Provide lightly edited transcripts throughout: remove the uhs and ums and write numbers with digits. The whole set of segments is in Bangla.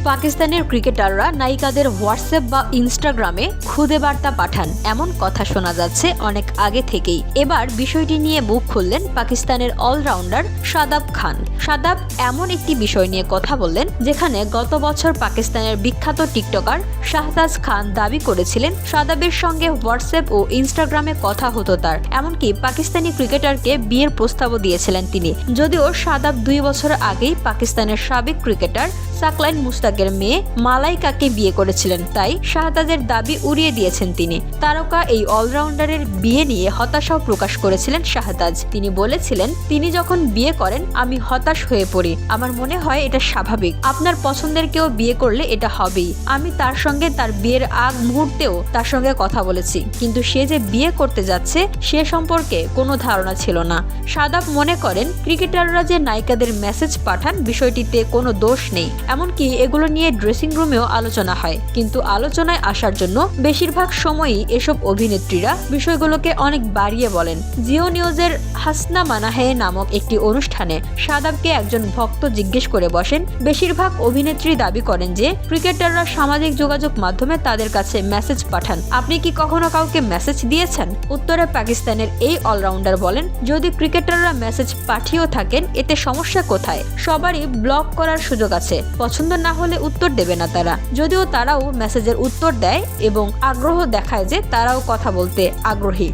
পাকিস্তানের ক্রিকেটাররা নায়িকাদের হোয়াটসঅ্যাপ বা ইনস্টাগ্রামে খুদে বার্তা পাঠান, এমন কথা শোনা যাচ্ছে অনেক আগে থেকেই। এবার বিষয়টি নিয়ে মুখ খুললেন পাকিস্তানের অলরাউন্ডার শাদাব খান। শাদাব এমন একটি বিষয় নিয়ে কথা বললেন যেখানে গত বছর পাকিস্তানের বিখ্যাত টিকটকার শাহতাজ খান দাবি করেছিলেন শাদাবের সঙ্গে হোয়াটসঅ্যাপ ও ইনস্টাগ্রামে কথা হতো তার। এমনকি পাকিস্তানি ক্রিকেটারকে বিয়ের প্রস্তাবও দিয়েছিলেন তিনি। যদিও শাদাব 2 বছর আগেই পাকিস্তানের সাবেক ক্রিকেটার সাকলাইন মুশতাকের মেয়ে মালাইকাকে বিয়ে করেছিলেন, তাই শাহতাজের দাবি উড়িয়ে দিয়েছেন তিনি। তারকা এই অলরাউন্ডারের বিয়ে নিয়ে হতাশাও প্রকাশ করেছিলেন শাহতাজ। তিনি বলেছিলেন, তিনি যখন বিয়ে করেন আমি হতাশ হয়ে পড়ি। আমার মনে হয় এটা স্বাভাবিক, আপনার পছন্দের কেউ বিয়ে করলে এটা হবেই। আমি তার সঙ্গে তার বিয়ের আগ মুহূর্তেও তার সঙ্গে কথা বলেছি, কিন্তু সে যে বিয়ে করতে যাচ্ছে সে সম্পর্কে কোনো ধারণা ছিল না। শাদাব মনে করেন ক্রিকেটাররা যে নায়িকাদের মেসেজ পাঠান বিষয়টিতে কোনো দোষ নেই, এমনকি এগুলো নিয়ে ড্রেসিং রুমেও আলোচনা হয়। কিন্তু আলোচনায় আসার জন্য বেশিরভাগ সময়ই এসব অভিনেত্রীরা বিষয়গুলোকে অনেক বাড়িয়ে বলেন। জিও নিউজের হাসনা মানাহে নামক একটি অনুষ্ঠানে শাদাবকে একজন ভক্ত জিজ্ঞেস করে বসেন, বেশিরভাগ অভিনেত্রী দাবি করেন যে ক্রিকেটাররা সামাজিক যোগাযোগ মাধ্যমে তাদের কাছে মেসেজ পাঠান, আপনি কি কখনো কাউকে মেসেজ দিয়েছেন? উত্তরে পাকিস্তানের এই অলরাউন্ডার বলেন, যদি ক্রিকেটাররা মেসেজ পাঠিয়েও থাকেন এতে সমস্যা কোথায়? সবারই ব্লক করার সুযোগ আছে, পছন্দ না হলে উত্তর দেবে না তারা। যদিও তারাও মেসেজের উত্তর দেয় এবং আগ্রহ দেখায় যে তারাও কথা বলতে আগ্রহী।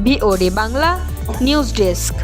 BOD Bangla news desk.